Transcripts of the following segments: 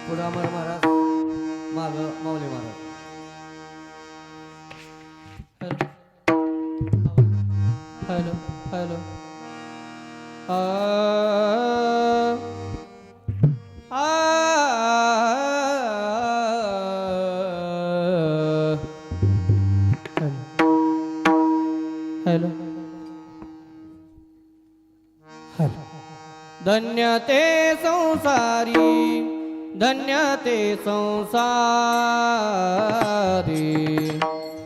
पुढे अमर महाराज माग माऊली Maharaj. Hello hello आ आ hello hello. धन्य ते संसारी, धन्य ते संसारी,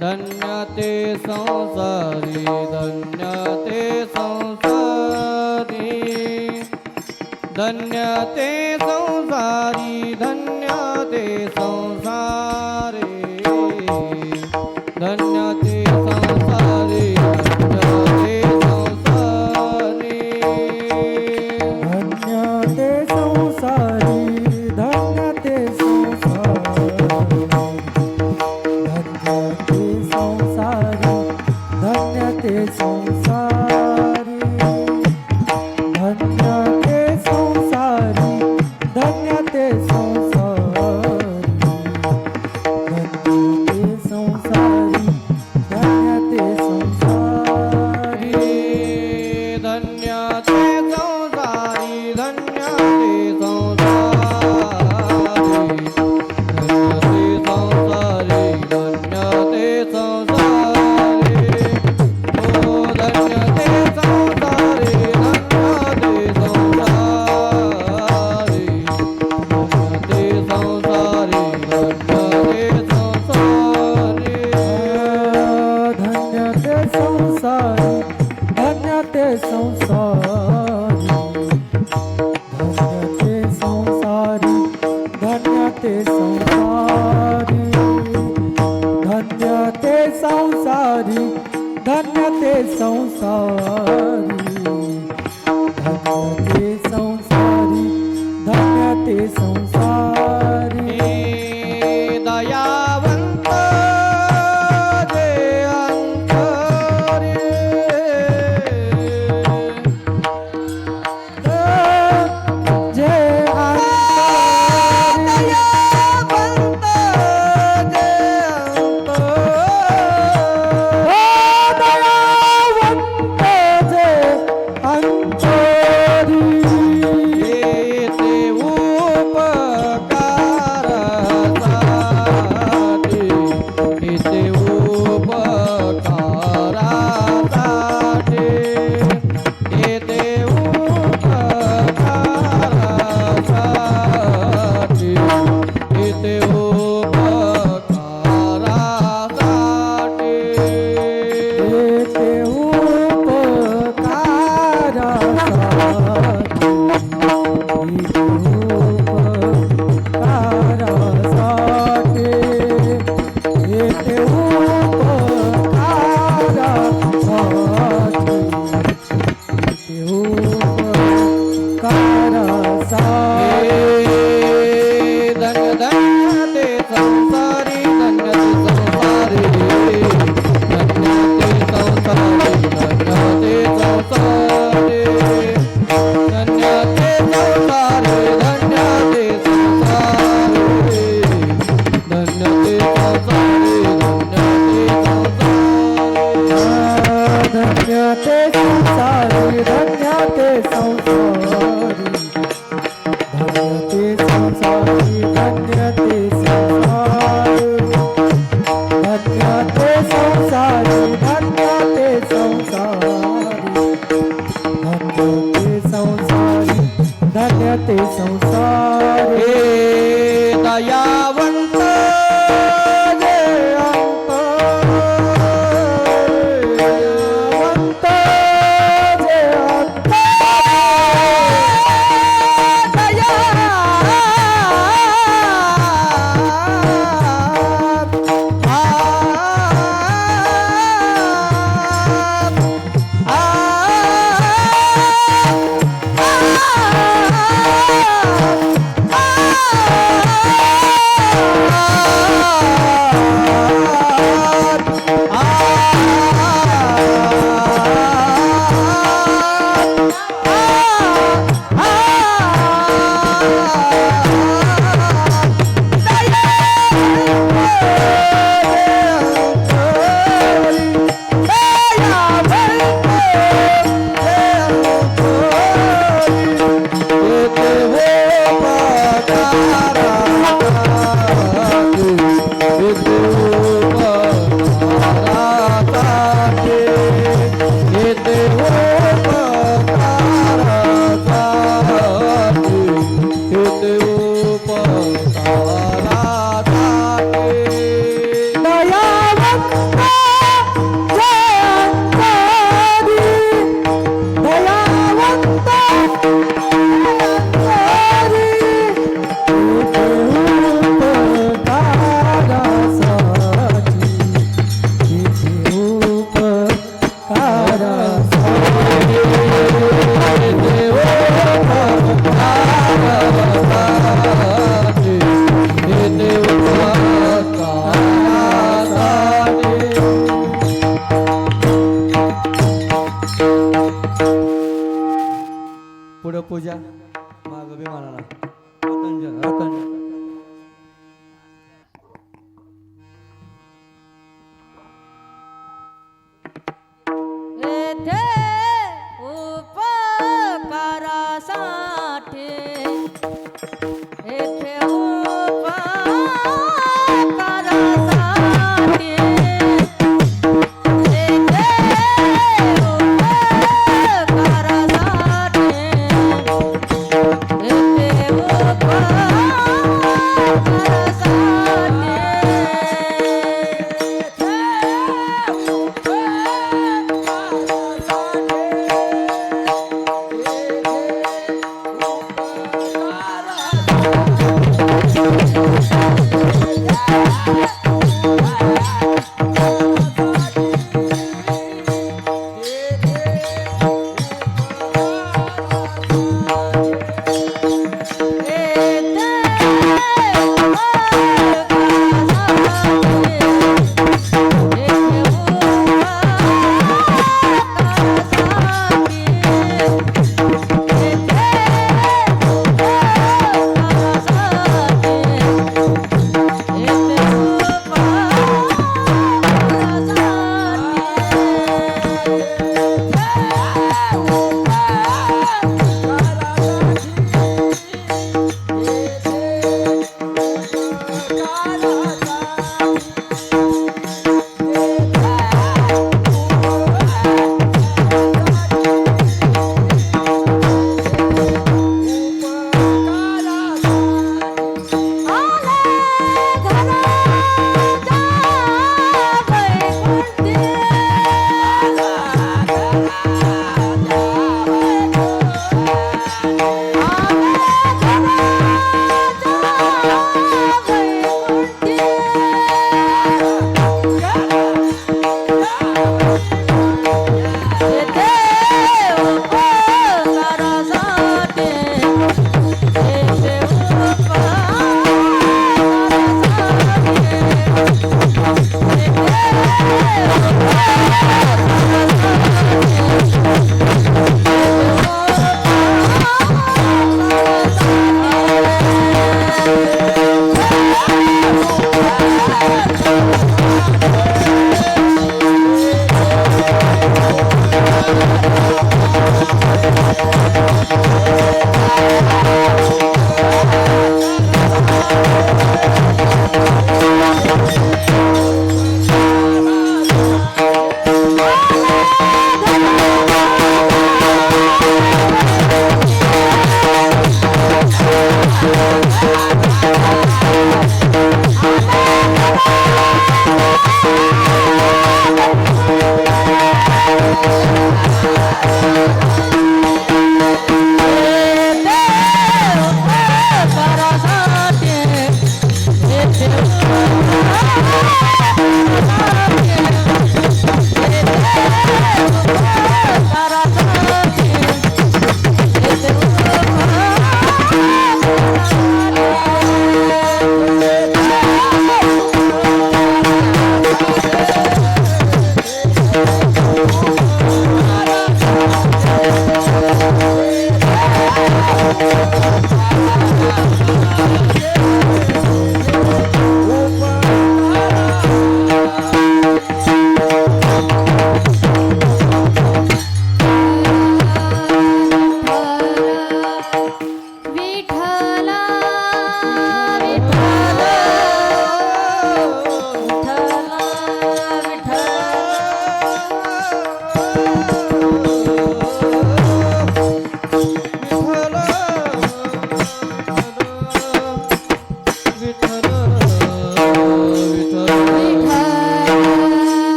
धन्य ते संसारी, धन्य ते संसारी, धन्य ते संसारी, धन्य ते संसारी, धन्य ते संसारी,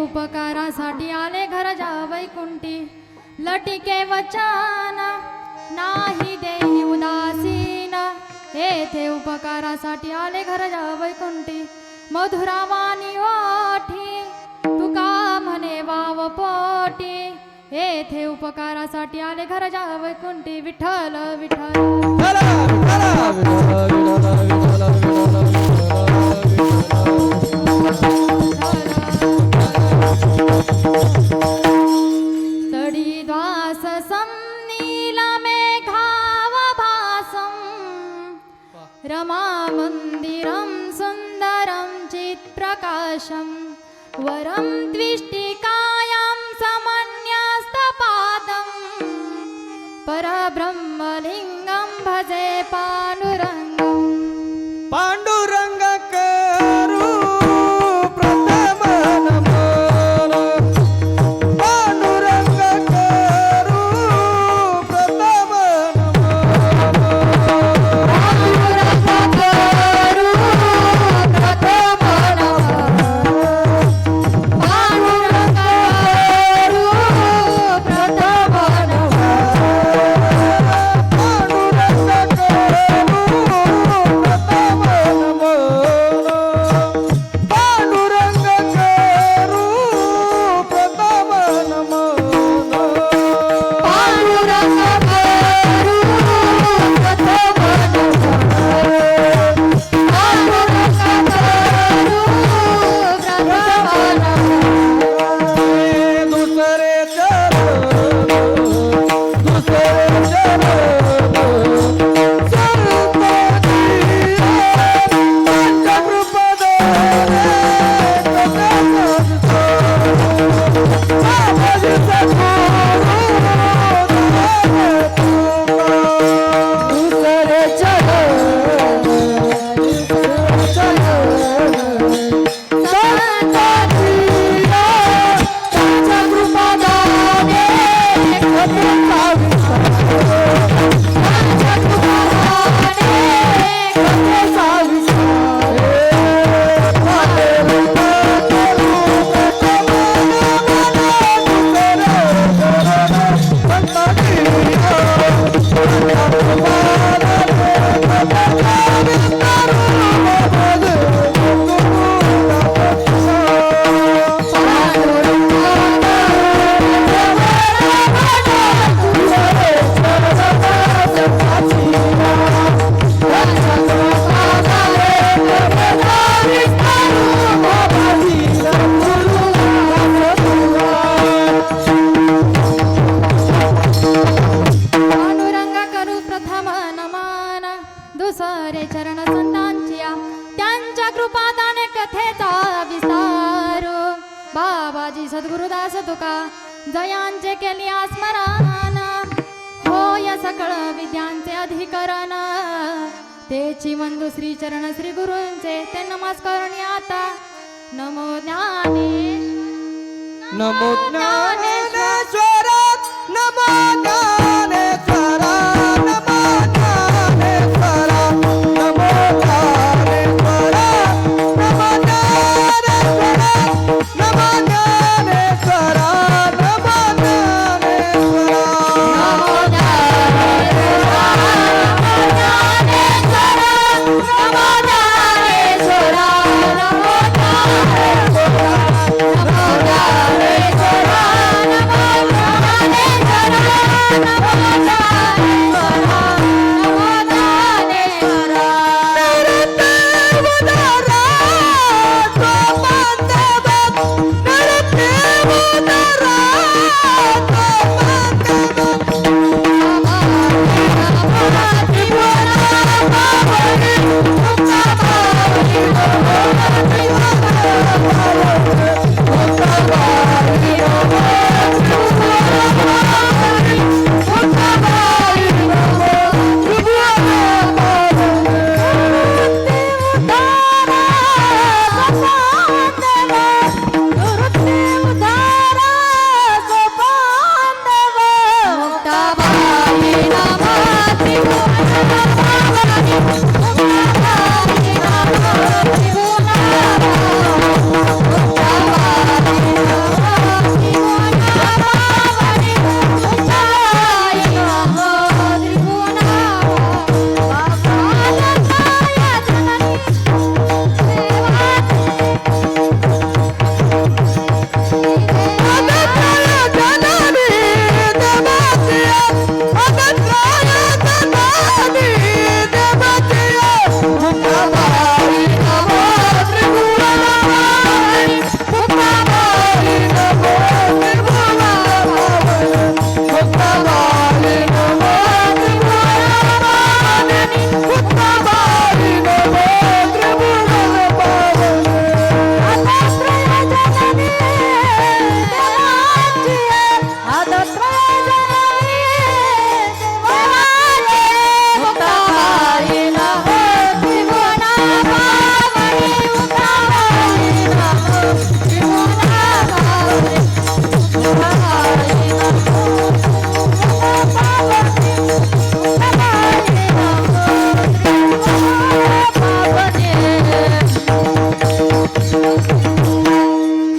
उपकारासाठी आले घरजा वैकुंठी, लटिके वचन नाही देई उदासीन. येथे उपकारासाठी आले घरजा वैकुंठी, मधुरा वाणी ओठी तुका म्हणे वाव पोटी. येथे उपकारासाठी आले घरजा वैकुंठी, विठ्ठल विठ्ठल तडी द्वास संनीला मेघाव भासं, रमा मंदिरं सुंदरं चित्प्रकाशं, वरं द्विष्टिकायां समन्यस्तपादं, परब्रह्मलिंगं भजे पांडुरंगं. पांडुरंग करू प्रथम नमन, पांडुरंग करू प्रथम नमन, पांडुरंग करू प्रथम नमन, पांडुरंग तुका जयांचे केली स्मरण होय सकळ विद्यांचे अधिकरण तेची वंदू श्री चरण श्री गुरूंचे ते नमस्करणी आता नमो ज्ञानेश नमो ज्ञानेश्वरा नमो ज्ञानेश्वरा नमो ज्ञानेश्वरा नमो ज्ञानेश्वरा नमो ज्ञानेश्वरा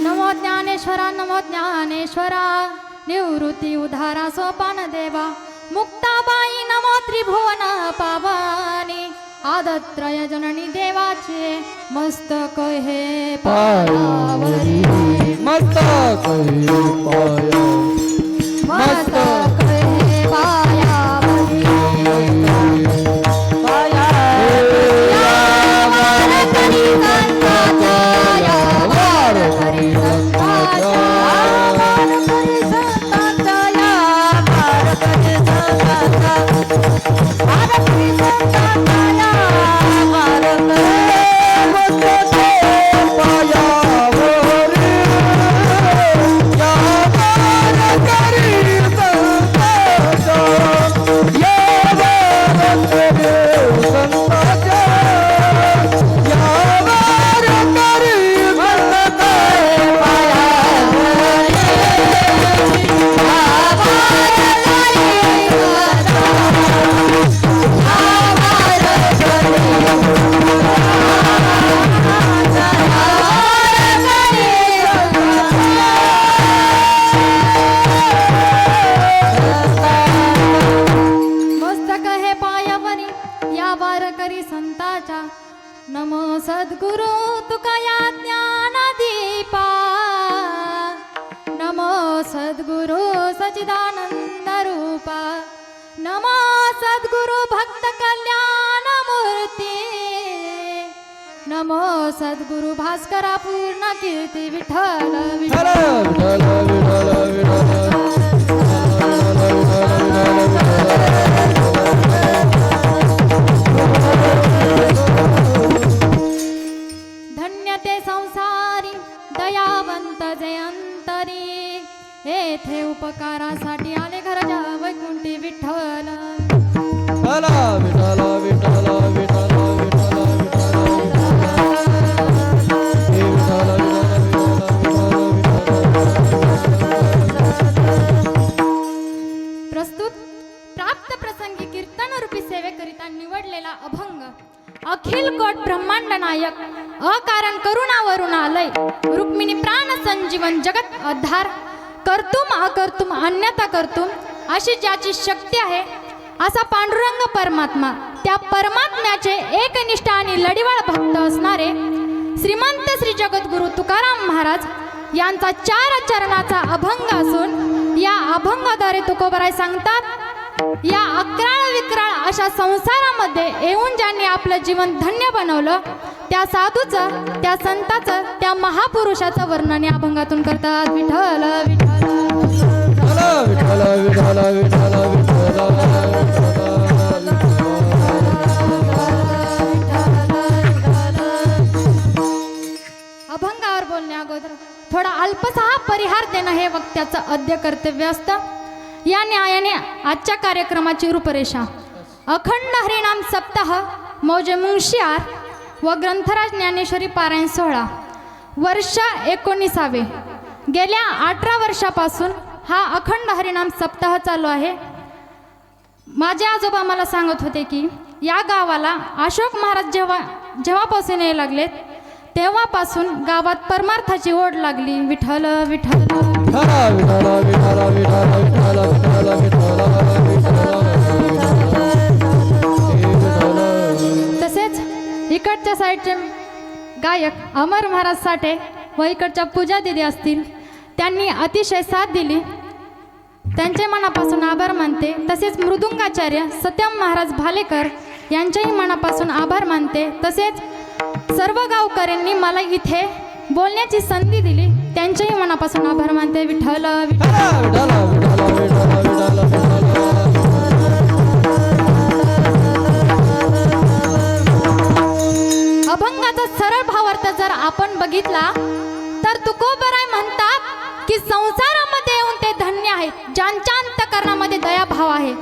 नमो ज्ञानेश्वरा नमो ज्ञानेश्वरा निवृत्ती उधारा सोपान देवा मुक्ताबाई नमो त्रिभुवन पावनी आदत्रय जननी देवाचे मस्तक हे पायावरी मस्तक हे पाया मस्तक हे पायावरी नमो सद्गुरु तुका या ज्ञान दीपा नमो सद्गुरु सच्चिदानंद रूपा नमो सद्गुरु भक्त कल्याण मूर्ती नमो सद्गुरु भास्करा पूर्ण कीर्ती विठ्ठल विठ्ठल धन्य ते संसारी दयावंत जयंतरी अकारण करुणावरून आलय रुक्मिणी प्राण संजीवन जगत आधार कर्तुम अकर्तुम अन्यथा कर्तुम अशी ज्याची शक्ती आहे असा पांडुरंग परमात्मा त्या परमात्म्याचे एकनिष्ठ आणि लढीवाळ भक्त असणारे श्रीमंत श्री जगद्गुरु तुकाराम महाराज यांचा 4 चरणाचा अभंग असून या अभंगाद्वारे तुकोबराय सांगतात या अक्राळ विक्राळ अशा संसारामध्ये येऊन ज्यांनी आपलं जीवन धन्य बनवलं त्या साधूचं त्या संताचं त्या महापुरुषाचं वर्णन या अभंगातून करतात विठ्ठल विठ्ठल विठ्ठल विठ्ठल विठ्ठल विठ्ठल अभंगावर बोलण्या अगोदर थोडा अल्पसा परिहार देणं हे वक्त्याचं आद्य कर्तव्य असतं या न्यायाने आजच्या कार्यक्रमाची रूपरेषा अखंड हरिनाम सप्ताह मौजे मुंशियार व ग्रंथराज ज्ञानेश्वरी पारायण सोहळा वर्ष 19 गेल्या 18 वर्षापासून हा अखंड हरिनाम सप्ताह चालू आहे। माझे आजोबा मला सांगत होते की या गावाला अशोक महाराज जेव्हापासून यायला लागलेत तेव्हापासून गावात परमार्थाची ओढ लागली विठ्ठल विठ्ठल तसेच इकडच्या साईडचे गायक अमर महाराज साठे व इकडच्या पूजा दिदी असतील त्यांनी अतिशय साथ दिली त्यांचे मनापासून आभार मानते। तसेच मृदुंगाचार्य सत्यम महाराज भालेकर यांच्याही मनापासून आभार मानते। तसेच सर्व गावकऱ्यांनी मला इथे बोलण्याची संधी दिली त्यांच्याही मनापासून आभार मानते विठ्ठल अभंगाचा सरळ भावार्थ जर आपण बघितला तर तुकोबराय म्हणतात की संसारामध्ये येऊन ते धन्य आहेत ज्यांच्या अंतःकरणामध्ये दयाभाव आहे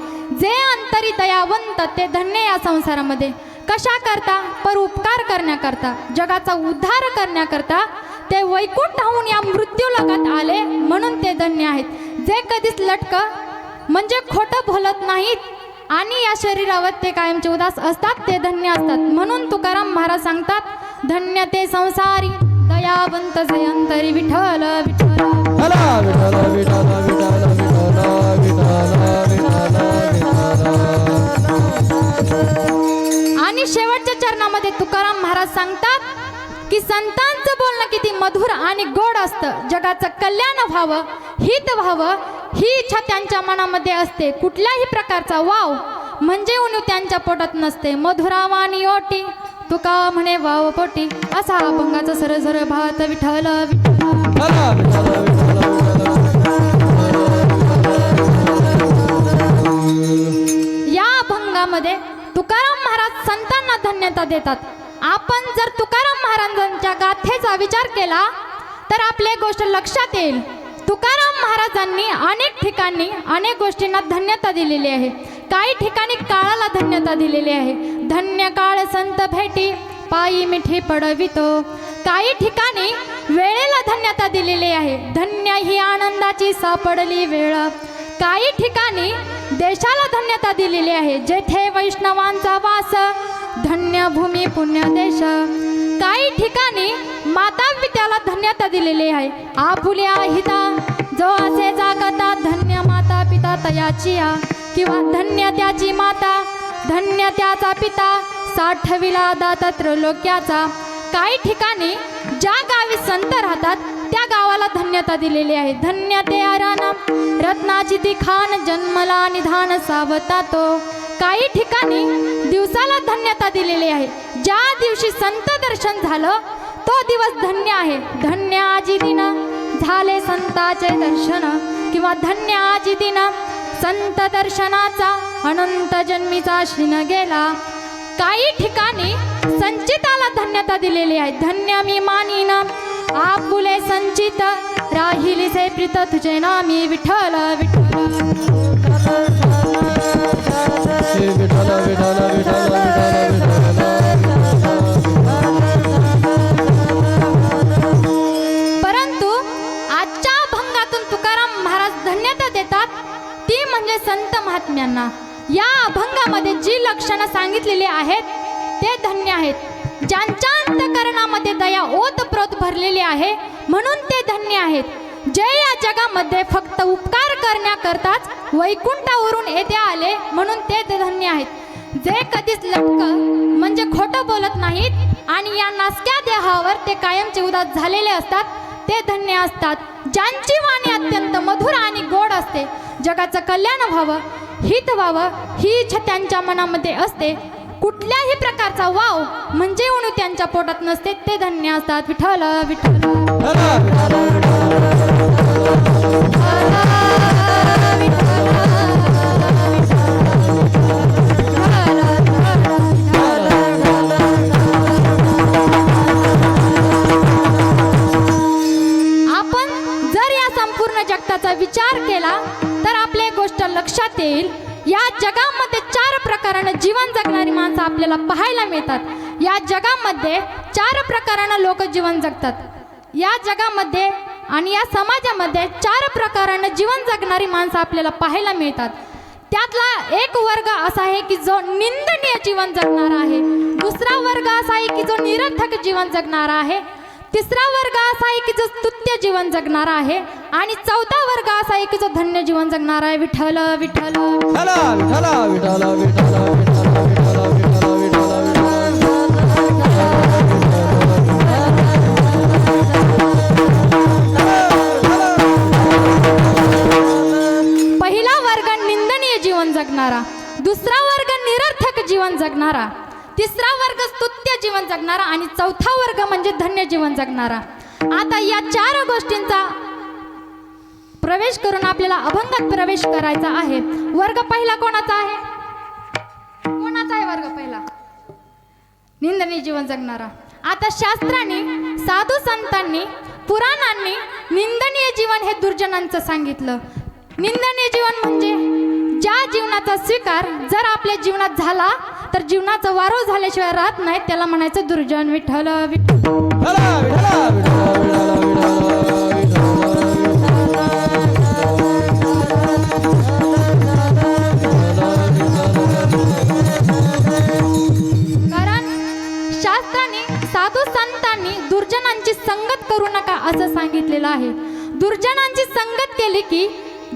जे अंतरी दयावंत ते धन्य या संसारामध्ये कशा करता पर उपकार करण्याकरता जगाचा उद्धार करण्याकरता ते वैकुंठाहून या मृत्यूलोकात आले म्हणून ते धन्य आहेत जे कधीच लटक म्हणजे खोटं बोलत नाहीत आणि या शरीरावर ते कायमचे उदास असतात ते धन्य असतात म्हणून तुकाराम महाराज सांगतात धन्य ते संसारी दयावंत जयंतरी विठ्ठल विठ्ठल आणि शेवटच्या चरणामध्ये तुकाराम महाराज सांगतात की संतांचं बोलणं किती मधुर आणि गोड असतं जगाचं कल्याण व्हावं हित व्हावं ही इच्छा त्यांच्या मनामध्ये असते कुठल्याही प्रकारचा वाव म्हणजे उणीव त्यांच्या पोटात नसते मधुरावानी ओटी तुका म्हणे वाव पोटी असा अभंगाचा सरळ सरळ भात विठ्ठल या अभंगामध्ये तुकाराम महाराज संतांना धन्यता देतात। आपण जर तुकाराम महाराजांच्या गाथेचा विचार केला तर आपली गोष्ट लक्षात येईल तुकाराम महाराजांनी अनेक ठिकाणी अनेक गोष्टींना धन्यता दिलेली आहे काही ठिकाणी काळाला धन्यता दिलेली आहे धन्य काळ संत भेटी पायी मिठी पडवितो काही ठिकाणी वेळेला धन्यता दिलेली आहे धन्य ही आनंदाची सापडली वेळ काही ठिकाणी देशाला धन्यता दिलेली आहे जेथे वैष्णवांचा वास धन्य भूमी पुण्य देश काही ठिकाणी माता पित्याला धन्यता दिलेली आहे आपुल्या हिता जो असे जागता धन्य माता पिता तयाची किंवा धन्य त्याची माता धन्य त्याचा पिता साठविला दाता त्रैलोक्याचा काही ठिकाणी ज्या गावी संत राहतात त्या गावाला धन्यता दिलेली आहे धन्य ते अरण रत्नाची ती खान जन्मला निधान सावता तो काही ठिकाणी दिवसाला धन्यता दिलेली आहे ज्या दिवशी संत दर्शन झालं तो दिवस धन्य आहे धन्य आजी दिन झाले संताचे दर्शन किंवा धन्य आजी दिन संत दर्शनाचा अनंत जन्मीचा शिन गेला काही ठिकाणी संचिताला धन्यता दिलेली आहे धन्य मी मानीन आपुले संचित राहिली से प्रीत तुझे नामी विठ्ठल परंतु आजच्या अभंगातून तुकाराम महाराज धन्यता देतात ती म्हणजे संत महात्म्यांना या अभंगामध्ये जी लक्षणं सांगितलेली आहेत ते धन्य आहेत ज्यांच्या अंतःकरणामध्ये आहे म्हणून ते धन्य आहेत. जे या जगामध्ये फक्त उपकार करण्याकरताच वैकुंठावरून येथे आले म्हणून ते धन्य आहेत. जे कधीच लटक म्हणजे खोटं बोलत नाहीत आणि या नासक्या देहावर ते कायमचे उदास झालेले असतात ते धन्य असतात. ज्यांची वाणी अत्यंत मधुर आणि गोड असते, जगाचं कल्याण व्हावं, हित व्हावं ही इच्छा त्यांच्या मनामध्ये असते. कुठल्याही प्रकारचा वाव म्हणजे उणू त्यांच्या पोटात नसते ते धन्य असतात. विठ्ठल विठ्ठल जगताचा विचार केला तर आपले गोष्ट लक्षात येईल. या जगामध्ये 4 प्रकाराने जीवन जगणारी माणसं आपल्याला पाहायला मिळतात. या जगामध्ये 4 प्रकाराने लोक जीवन जगतात. या जगामध्ये आणि या समाजामध्ये 4 प्रकाराने जीवन जगणारी माणसं आपल्याला पाहायला मिळतात. त्यातला एक वर्ग असा आहे की जो निंदनीय जीवन जगणारा आहे. दुसरा वर्ग असा आहे की जो निरर्थक जीवन जगणारा आहे. तिसरा वर्ग असा आहे की जो स्तुत्य जीवन जगणारा आहे आणि चौथा वर्ग असा आहे की जो धन्य जीवन जगणारा आहे. विठ्ठल विठ्ठल पहिला वर्ग निंदनीय जीवन जगणारा, दुसरा वर्ग निरर्थक जीवन जगणारा, तिसरा वर्ग स्तुत्य जीवन जगणारा आणि चौथा वर्ग म्हणजे धन्य जीवन जगणारा. आता या 4 गोष्टींचा प्रवेश करून आपल्याला अभंगात प्रवेश करायचा आहे. वर्ग पहिला कोणाचा आहे? कोणाचा आहे वर्ग पहिला? निंदनीय जीवन जगणारा. आता शास्त्रांनी, साधू संतांनी, पुराणांनी निंदनीय जीवन हे दुर्जनांचं सांगितलं. निंदनीय जीवन म्हणजे ज्या जीवनाचा स्वीकार जर आपल्या जीवनात झाला तर जीवनाचा वारो झाल्याशिवाय राहत नाही त्याला म्हणायचं दुर्जन. विठ्ठल कारण शास्त्राने, साधू संतांनी दुर्जनांची संगत करू नका असं सांगितलेलं आहे. दुर्जनांची संगत केली की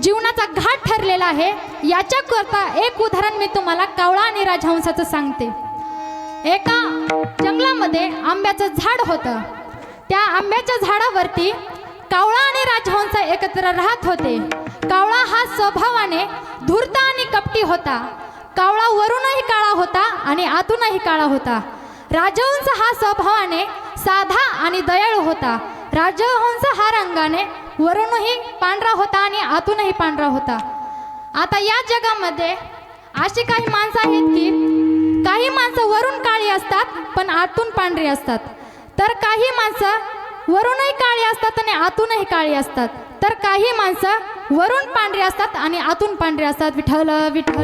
जीवनाचा घाट ठरलेला आहे. याच्याकरता एक उदाहरण मी तुम्हाला कावळा आणि राजहंसाचं सांगते. एका जंगलामध्ये आंब्याचं झाड होतं. त्या आंब्याच्या झाडावरती कावळा आणि राजहंस एकत्र राहत होते. कावळा हा स्वभावाने धूर्त आणि कपटी होता. कावळा वरूनही काळा होता आणि आतूनही काळा होता. राजहंस हा स्वभावाने साधा आणि दयाळू होता. राजहंस हा रंगाने वरूनही पांढरा होता आणि आतूनही पांढरा होता. आता या जगामध्ये अशी काही माणसं आहेत की काही माणसं वरून काळी असतात पण आतून पांढरी असतात. तर काही माणसं वरूनही काळी असतात आणि आतूनही काळी असतात. तर काही माणसं वरून पांढरी असतात आणि आतून पांढरी असतात. विठ्ठल विठ्ठल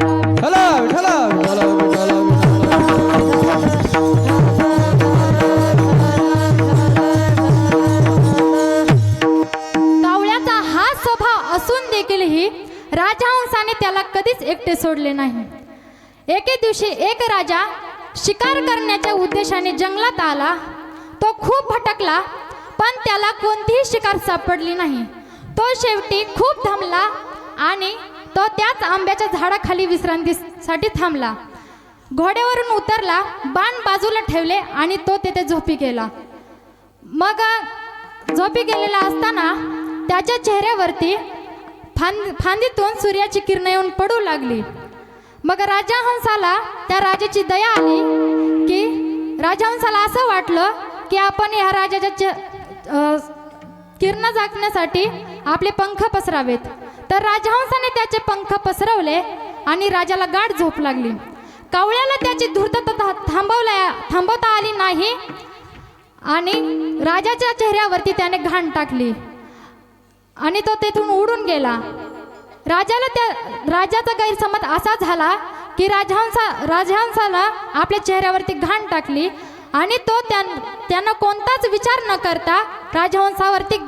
कावळ्याचा हा स्वभाव असून देखीलही राजहंसाने त्याला कधीच एकटे सोडले नाही. एके दिवशी एक राजा शिकार करण्याच्या उद्देशाने जंगलात आला. तो खूप भटकला पण त्याला कोणतीही शिकार सापडली नाही. तो शेवटी खूप थांबला आणि तो त्याच आंब्याच्या झाडाखाली विश्रांतीसाठी थांबला. घोड्यावरून उतरला, बाण बाजूला ठेवले आणि तो तेथे झोपी गेला. मग झोपी गेलेला असताना त्याच्या चेहऱ्यावरती फांदीतून सूर्याची किरण येऊन पडू लागली. मग राजहंसाला त्या राजाची दया आली की राजहंसाला असं वाटलं की आपण ह्या राजाच्या किरण झाकण्यासाठी आपले पंख पसरावेत. तर राजहंसाने त्याचे पंख पसरवले आणि राजाला गाढ झोप लागली. कावळ्याला त्याची धूर्तता थांबवता आली नाही आणि राजाच्या चेहऱ्यावरती त्याने घाण टाकली आणि तो तेथून उडून गेला. राजाचा गैरसमज असा झाला की राजहंसाला आपल्या चेहऱ्यावरती घाण टाकली आणि तो त्यानं कोणताच विचार न करता राजहंसावरती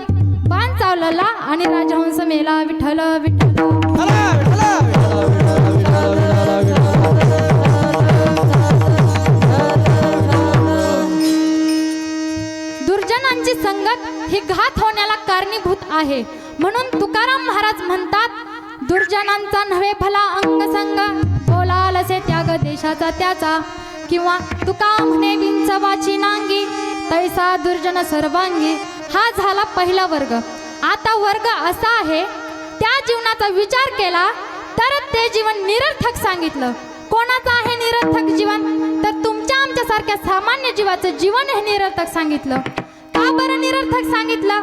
बाण चावलेला आणि राजहंस मेला. विठ्ठल विठ्ठल दुर्जनांची संगत ही घात होण्याला कारणीभूत आहे. म्हणून तुकाराम महाराज म्हणतात, दुर्जनांचा नव्हे भला अंगसंग, बोलालसे त्याग देशाचा त्याचा. किंवा तुका म्हणे विंचवाची नांगी, तैसा दुर्जन सर्वांगी. हा झाला पहिला वर्ग. आता वर्ग असा आहे, त्या जीवनाचा विचार केला तर ते जीवन निरर्थक सांगितलं. कोणाचं आहे निरर्थक जीवन? तर तुमच्या आमच्यासारख्या सामान्य जीवाचं जीवन हे निरर्थक सांगितलं. का बरं निरर्थक सांगितलं?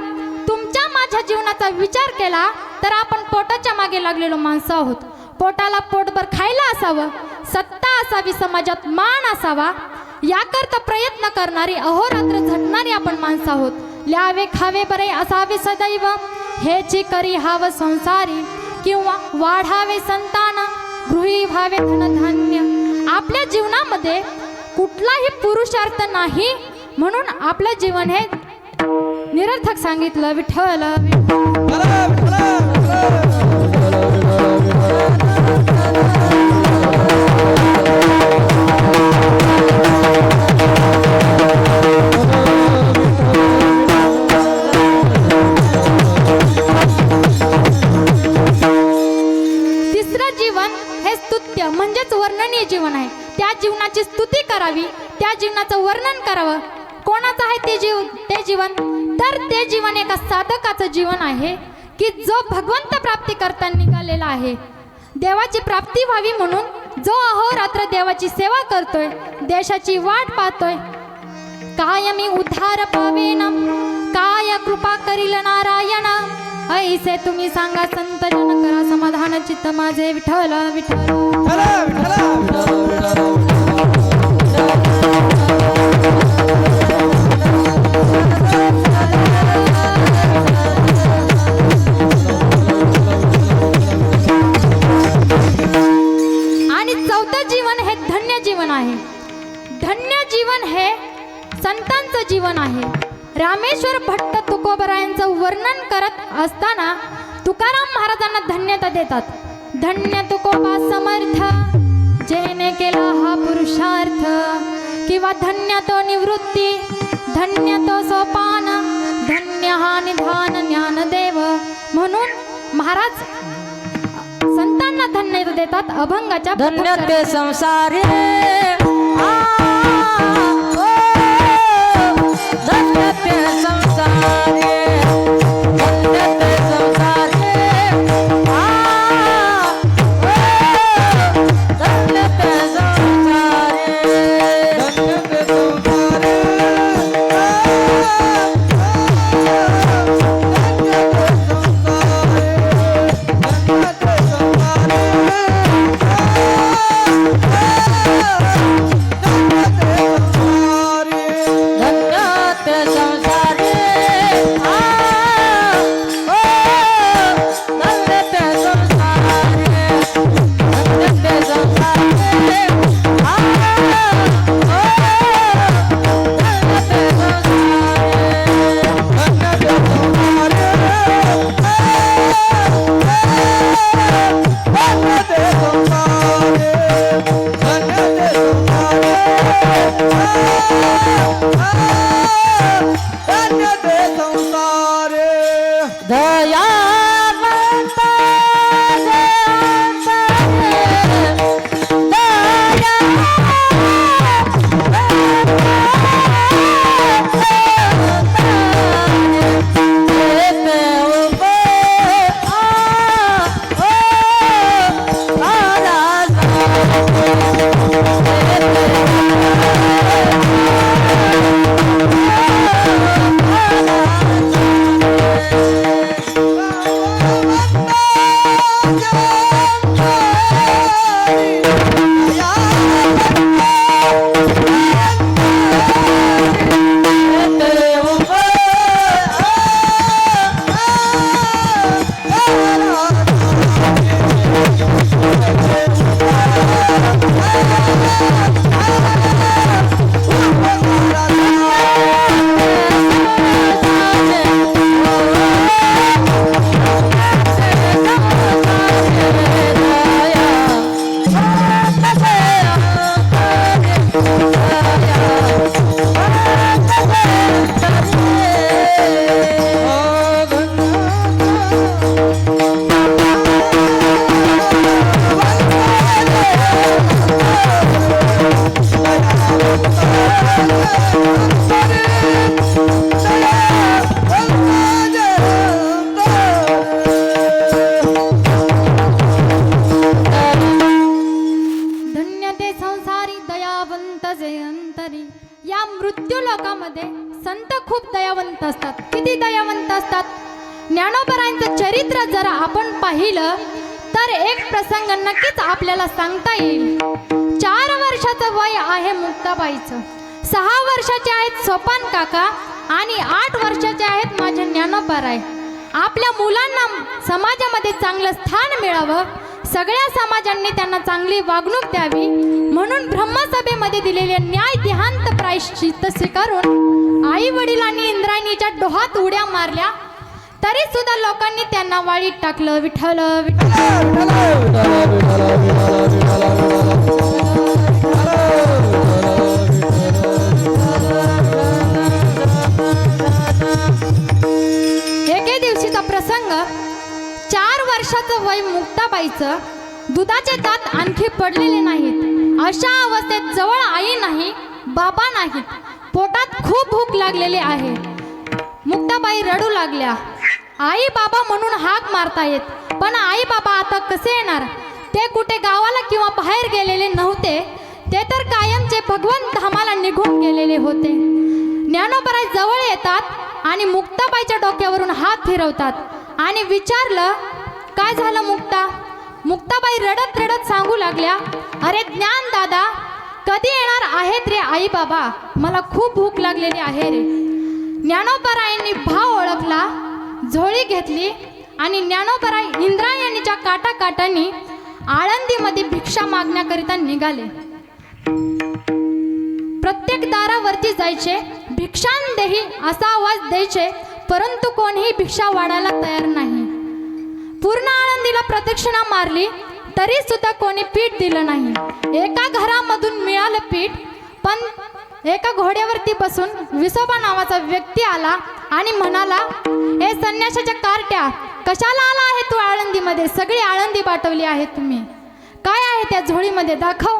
तुमच्या माझ्या जीवनाचा विचार केला तर आपण पोटाच्या मागे लागलेलो माणसं आहोत. पोटाला पोटभर खायला असावं, सत्ता असावी, समाजात मान असावा, याकरता प्रयत्न करणारी, अहोरात्र झटणारी आपण माणसं आहोत. ल्यावे खावे बरे असावे सदैव, हेची करी हाव संसारी. किंवा वाढावे संतान, गृही व्हावे धनधान्य. आपल्या जीवनामध्ये कुठलाही पुरुषार्थ नाही, म्हणून आपलं जीवन हे निरर्थक सांगितलं. विठ्ठल तिसरं जीवन हे स्तुत्य म्हणजेच वर्णनीय जीवन आहे. त्या जीवनाची स्तुती करावी, त्या जीवनाचं वर्णन करावं. कोणाचं आहे ते जीवन? तर ते जीवन एका साधकाचं जीवन आहे की जो भगवंत प्राप्ती करता निघालेला आहे. देवाची प्राप्ती व्हावी म्हणून जो अहोरात्र देवाची सेवा करतोय, देशाची वाट पाहतोय. काय मी उद्धार पावेन, काय कृपा करील नारायण. ऐसे तुम्ही सांगा संत जन, करा समाधान चित्त माझे. विठ्ठल विठ्ठल आणि चौथं जीवन हे धन्य जीवन आहे. धन्य जीवन हे संतांचं जीवन आहे. रामेश्वर भट्ट तुकोबरायांचं वर्णन करत असताना तुकाराम महाराजांना धन्यता देतात. धन्य तुकोबा समर्थ, जेने केला हा पुरुषार्थ. किंवा धन्य तो निवृत्ती, धन्य तो सोपान, धन्य हा निधान ज्ञानदेव. म्हणून महाराज संतांना धन्यता देतात अभंगाच्या. धन्य ते संसारी, धन्य ते संसारी, धन्य ते संसारी, धन्य ते संसारी, धन्य ते संसारी, धन्य ते संसारी. संत खूप दयावंत असतात. किती दयावंत असतात. ज्ञानोबरायांचं चरित्र जर आपण पाहिलं तर एक प्रसंग नक्कीच आपल्याला सांगता येईल. 4 वर्षाचं वय आहे मुक्ताबाईचं, 6 वर्षाचे आहेत सोपान काका आणि 8 वर्षाचे आहेत माझे ज्ञानोबराय. आपल्या मुलांना समाजामध्ये चांगलं स्थान मिळावं, सगळ्या समाजांनी त्यांना चांगली वागणूक द्यावी म्हणून ब्रह्मसभेमध्ये दिलेले न्याय देहांत प्रायश्चित्त स्वीकारून आई वडिलांनी इंद्रायणीच्या डोहात उड्या मारल्या, तरी सुद्धा लोकांनी त्यांना वाळीत टाकलं. विठ्ठल एके दिवशीचा प्रसंग. 4 वर्षाचं वय मुक्ताबाईचं, दुधाचे दात आणखी पडलेले नाहीत. अशा अवस्थेत जवळ आई नाही, बाबा नाहीत. पोटात खूप भूक लागलेली आहे. मुक्ताबाई रडू लागल्या. आई बाबा म्हणून हाक मारता येत, पण आई बाबा आता कसे येणार. ते कुठे गावाला किंवा बाहेर गेलेले नव्हते, ते तर कायमचे भगवंत धामाला निघून गेलेले होते. ज्ञानोबराय जवळ येतात आणि मुक्ताबाईच्या डोक्यावरून हात फिरवतात आणि विचारलं, काय झालं मुक्ता. मुक्ताबाई रडत रडत सांगू लागल्या, अरे ज्ञान दादा, कधी येणार आहेत रे आई बाबा, मला खूप भूक लागलेली आहे रे. ज्ञानोबरायांनी भाव ओळखला, झोळी घेतली आणि ज्ञानोबराय इंद्रायणीच्या काटाकाटांनी आळंदीमध्ये भिक्षा मागण्याकरिता निघाले. प्रत्येक दारावरती जायचे, भिक्षांदेही असा आवाज द्यायचे, परंतु कोणीही भिक्षा वाढायला तयार नाही. पूर्ण आळंदीला प्रदक्षिणा मारली तरी सुद्धा कोणी पीठ दिलं नाही. एका घरामधून मिळालं पीठ, पण एका घोड्यावरती बसून विसोबा नावाचा व्यक्ती आला आणि म्हणाला, हे संन्यासाच्या कार्ट्या, कशाला आला आहे तू आळंदीमध्ये. सगळी आळंदी पाठवली आहे तुम्ही, काय आहे त्या झोळीमध्ये दाखव.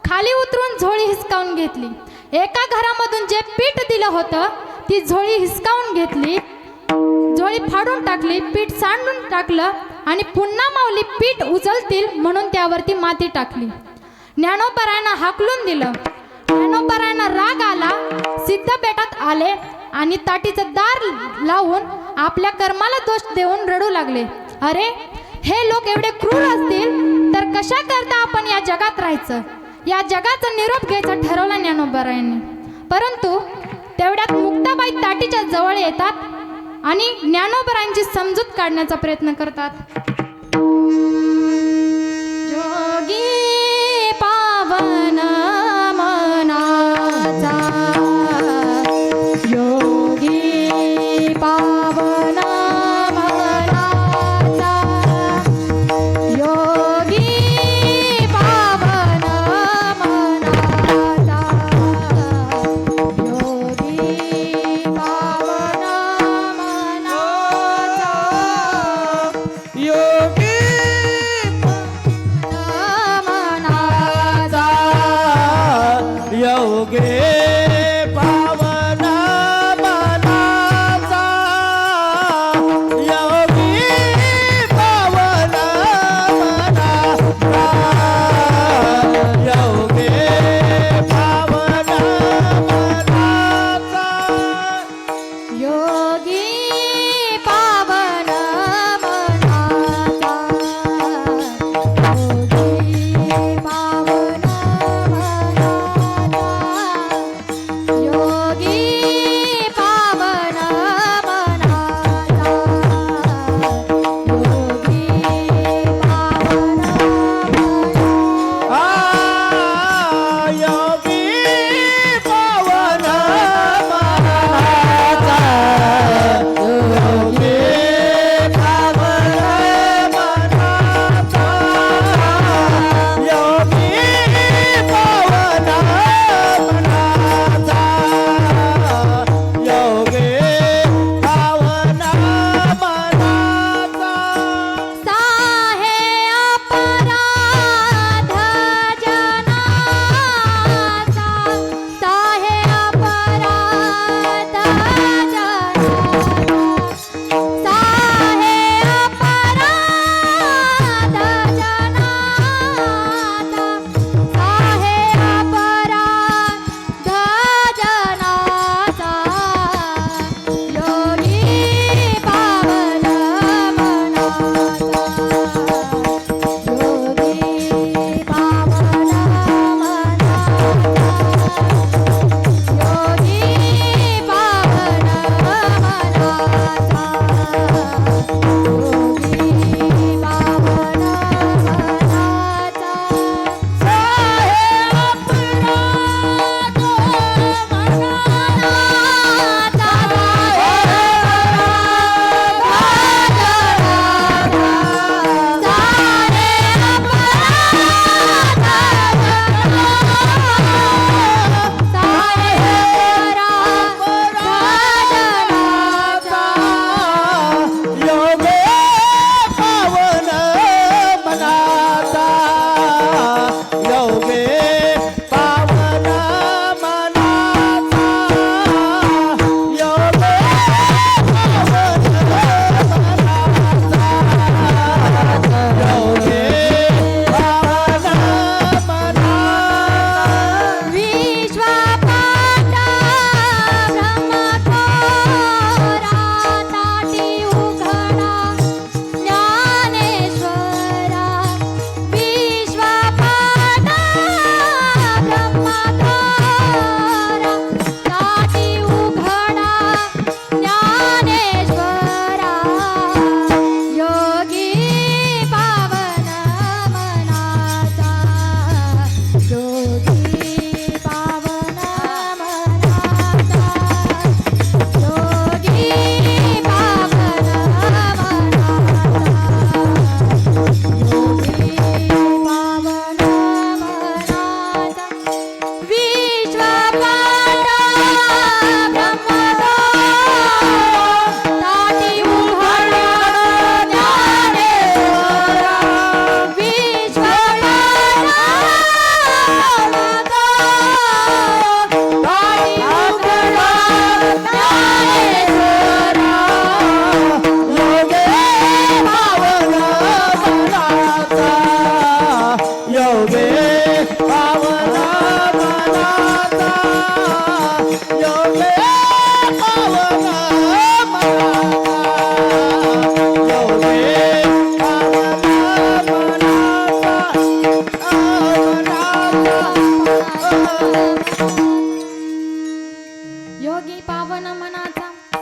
खाली उतरून झोळी हिसकावून घेतली. एका घरामधून जे पीठ दिलं होतं ती झोळी हिसकावून घेतली, झोळी फाडून टाकली, पीठ सांडून टाकलं आणि पुन्हा माऊली पीठ उचलतील म्हणून त्यावरती माती टाकली. ज्ञानोबरायांना हाकलून दिलं. ज्ञानोबरायांना राग आला, सिद्धपेठात आले आणि ताटीचं दार लावून आपल्या कर्माला दोष देऊन रडू लागले. अरे, हे लोक एवढे क्रूर असतील तर कशा करता आपण या जगात राहायचं. या जगाचा निरोप घ्यायचा ठरवला ज्ञानोबरायांनी. परंतु तेवढ्यात मुक्ताबाई ताटीच्या जवळ येतात आणि ज्ञानोबरायांची समजूत काढण्याचा प्रयत्न करतात. जोगी पावन मनाचा, योगी पावन मनाचा, योगी पावन मनाचा, योगी पावन मनाचा. योगी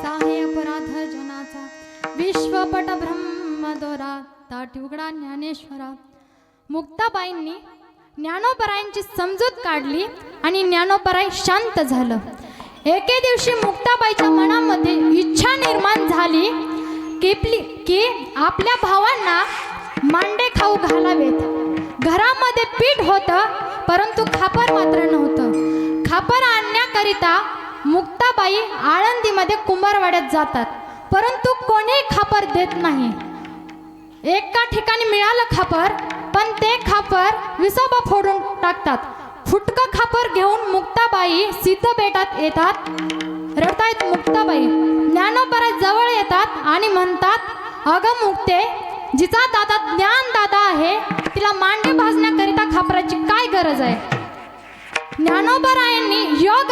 साहे अपराध जनाचा विश्वपट ब्रह्मदोरा ताटी उघडा ज्ञानेश्वरा. मुक्ताबाईंनी ज्ञानोबरायांची समजूत काढली आणि ज्ञानोबराय शांत झालं. एके दिवशी मुक्ताबाईच्या मनामध्ये इच्छा निर्माण झाली की आपल्या भावांना मांडे खाऊ घालावेत. घरामध्ये पीठ होतं परंतु खापर मात्र नव्हतं. खापर आणण्याकरिता मुक्ताबाई आळंदीमध्ये कुंभारवाड्यात जातात परंतु कोणीही खापर देत नाही. एका ठिकाणी मिळालं खापर पण ते खापर विसोबा फोडून टाकतात. फुटकं खापर घेऊन मुक्ताबाई सिद्धबेटात येतात. रडतायत मुक्ताबाई. ज्ञानोबराय जवळ येतात आणि म्हणतात, अगं मुक्ते, जिचा दादा ज्ञान दादा आहे तिला मांडे भाजण्याकरिता खापराची काय गरज आहे. ज्ञानोबरायांनी योग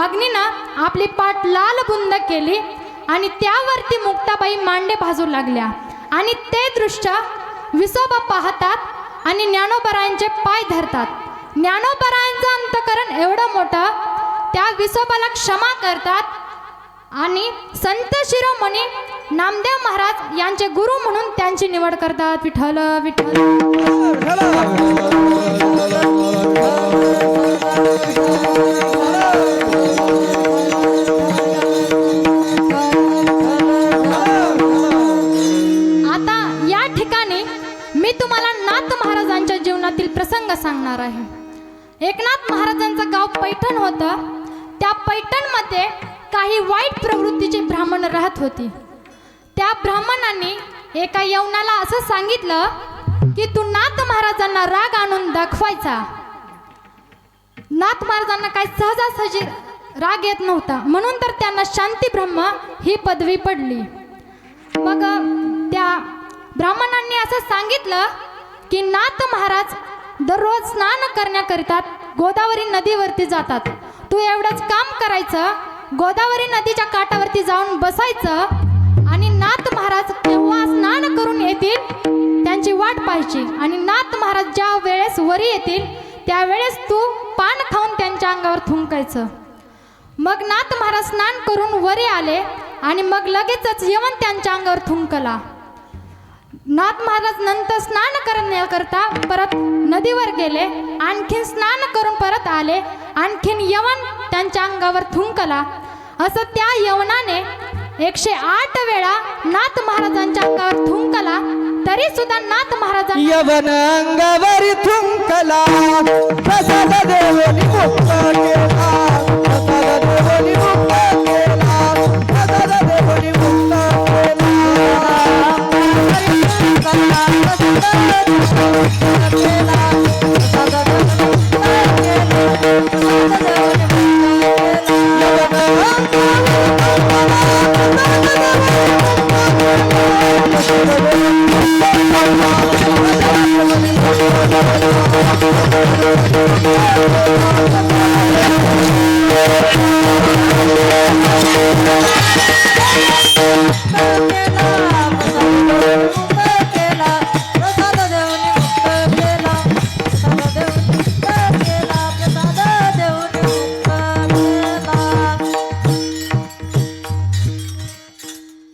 अग्नीनं आपली पाठ लाल बुंद केली आणि त्यावरती मुक्ताबाई मांडे भाजू लागल्या आणि ते दृश्य विसोबा पाहतात आणि ज्ञानोबरायांचे पाय धरतात. ज्ञानोबरायांचं अंतकरण एवढं मोठं त्या विसोबाला क्षमा करतात आणि संत शिरोमणी नामदेव महाराज यांचे गुरु म्हणून त्यांची निवड करतात. विठ्ठल विठ्ठल. आता या ठिकाणी मी तुम्हाला नाथ महाराजांच्या जीवनातील प्रसंग सांगणार आहे. एकनाथ महाराजांचं गाव पैठण होतं. त्या पैठणमध्ये काही वाईट प्रवृत्तीचे ब्राह्मण राहत होते. त्या ब्राह्मणांनी एका यवनाला असं सांगितलं की तू नाथ महाराजांना राग आणून दाखवायचा. नाथ महाराजांना काही सहजासहजी राग येत नव्हता म्हणून तर त्यांना शांती ब्रह्म ही पदवी पडली. मग त्या ब्राह्मणांनी असं सांगितलं की नाथ महाराज दररोज स्नान करण्याकरिता गोदावरी नदीवरती जातात. तू एवढंच काम करायचं, गोदावरी नदीच्या काठावरती जाऊन बसायचं आणि नाथ महाराज केव्हा स्नान करून येतील त्यांची वाट पाहायची आणि नाथ महाराज ज्या वेळेस वरी येतील त्यावेळेस तू पान खाऊन त्यांच्या अंगावर थुंकायचं. मग नाथ महाराज स्नान करून वरी आले आणि मग लगेचच यवन त्यांच्या अंगावर थुंकला. नाथ महाराज नंतर स्नान करण्याकरता परत नदीवर गेले, आणखीन स्नान करून परत आले, आणखीन यवन त्यांच्या अंगावर थुंकला. असं त्या यवनाने 108 वेळा नाथ महाराजांच्या अंगावर थुंकला तरी सुद्धा नाथ महाराजांना यवन अंगावरी थुंकला. प्रसाद देवनी मुक्त केला. प्रसाद देवनी मुक्त केला. प्रसाद देवनी मुक्त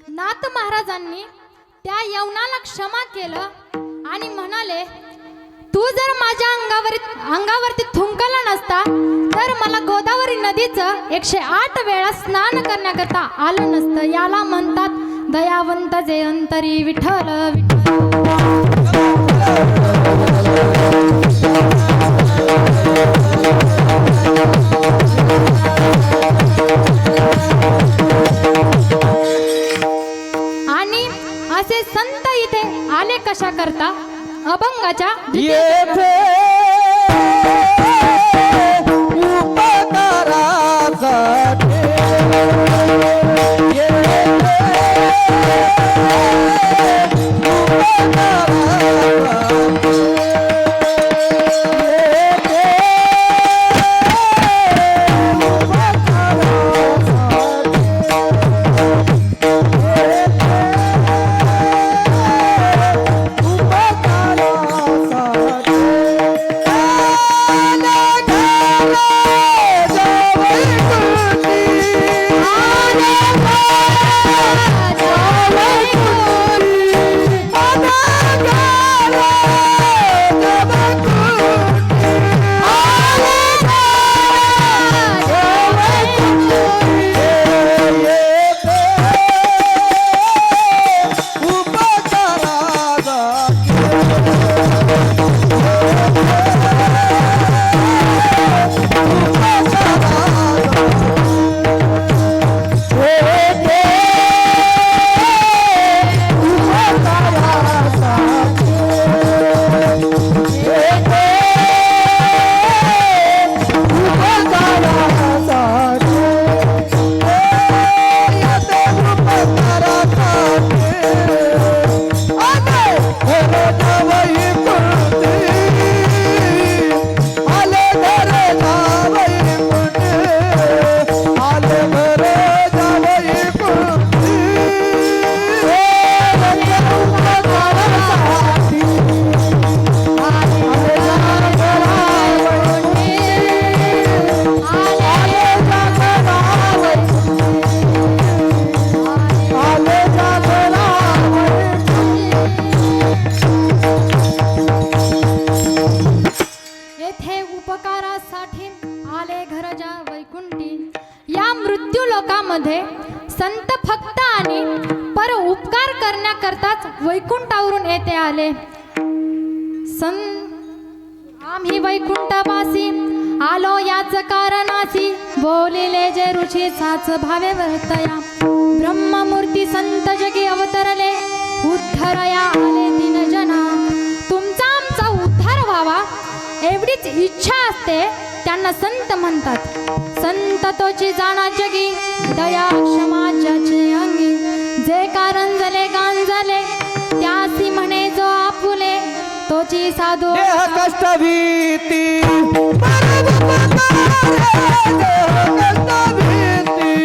नाथ महाराजांनी त्या यवनाला क्षमा केलं आणि म्हणाले, तू जर माझ्या अंगावरती थुंकला नसता तर मला गोदावरी नदीचं 108 वेळा स्नान करण्याकरता आलं नसतं. याला म्हणतात दयावंत जे अंतरी. विठ्ठल आणि असे संत इथे आले कशा करता? अभंगाच्या येथे उपकारासाठी येथे उपकारासाठी आले घरजा वैकुंठी. या मृत्यू लोकामध्ये संत फक्त आणि पर उपकार करण्याकरताच वैकुंठावरून येथे आले. आम्ही वैकुंठवासी आलो याच कारणासी, बोलिले जे ऋषी साच भावे वर्तया. ब्रह्ममूर्ती संत जगी अवतरले, उद्धरया आले दिन जना. तुमचा आमचा उद्धार व्हावा एवढीच इच्छा असते, त्यांना संत म्हणतात. संत तोची जाणा जगी, दया क्षमा ज्याचे अंगी. जे कारण झाले गांजले, त्यासी म्हणे जो आपुले, तोची साधो देह कष्ट भीती परम उपकार देह कष्ट भीती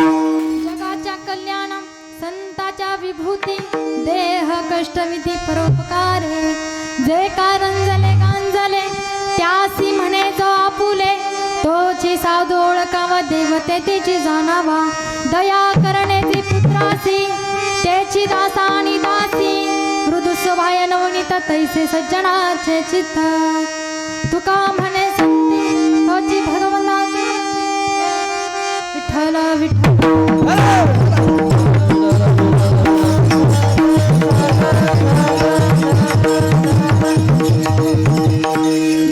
जगाच्या कल्याण संतती मोती जगाच्या कल्याण संताच्या विभूती, देह कष्टविधी परोपकारे. जे कारण झाले गांजले, त्यासी म्हणे जो आपुले, तोची साधू ओळखावा देवते तिची जाणावा. दया करण्याची पुत्रासी, त्याची दासा आणि दासी. मृदू स्वभाय नवनीत तैसे सज्जनाचे चित्त. तुका म्हणे संती तोची भगवंताची. विठ्ठल विठ्ठल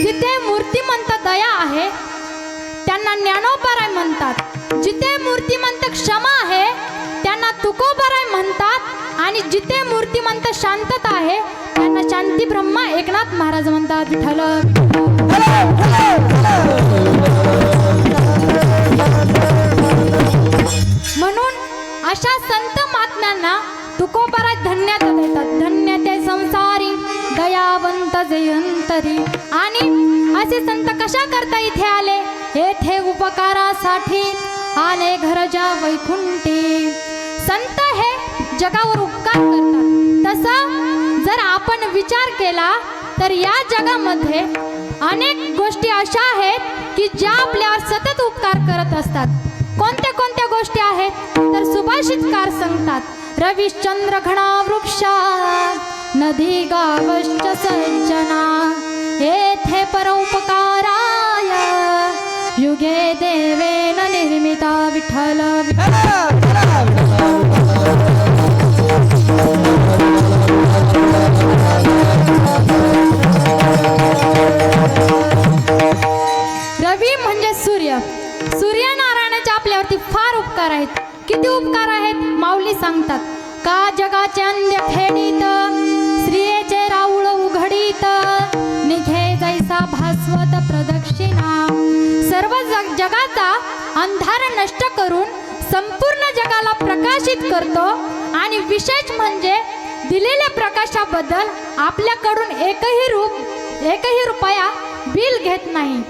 जिथे मूर्तिमंत दया आहे त्यांना ज्ञानोबराय म्हणतात. जिथे मूर्तिमंत क्षमा आहे त्यांना तुकोबराय म्हणतात. आणि जिथे मूर्तिमंत शांतता आहे त्यांना शांती ब्रह्मा एकनाथ महाराज म्हणतात. विठ्ठल म्हणून अशा संत महात्म्यांना तुकोबराय धन्यता देतात. धन्य ते संसारी दयावंत जयंतरी. आणि असे संत कशा करता इथे आले? येथे उपकारासाठी आले घरजा वैकुंठी. संत हे जगावर उपकार करतात. तसं जर आपण विचार केला तर या जगामध्ये अनेक गोष्टी अशा आहेत की ज्या आपल्यावर सतत उपकार करत असतात. कोणत्या कोणत्या गोष्टी आहेत तर सुभाषितकार सांगतात. रविश्चंद्र घना वृक्षा नदी गावश्च सज्जना. येथे परोपकाराय युगे देवेन निर्मिता. विठ्ठल रवी म्हणजे सूर्य. सूर्यनारायणाचे आपल्यावरती फार उपकार आहेत. किती उपकार आहेत माऊली सांगतात. का जगाचे अंध्य फेडीत स्त्रियेचे राऊळ उघडीत निघे जैसा भास्वत प्रदक्षिणा. सर्व जगाचा अंधार नष्ट करून संपूर्ण जगाला प्रकाशित करतो आणि विशेष म्हणजे दिलेल्या प्रकाशाबद्दल आपल्याकडून एकही रुपया बिल घेत नाही.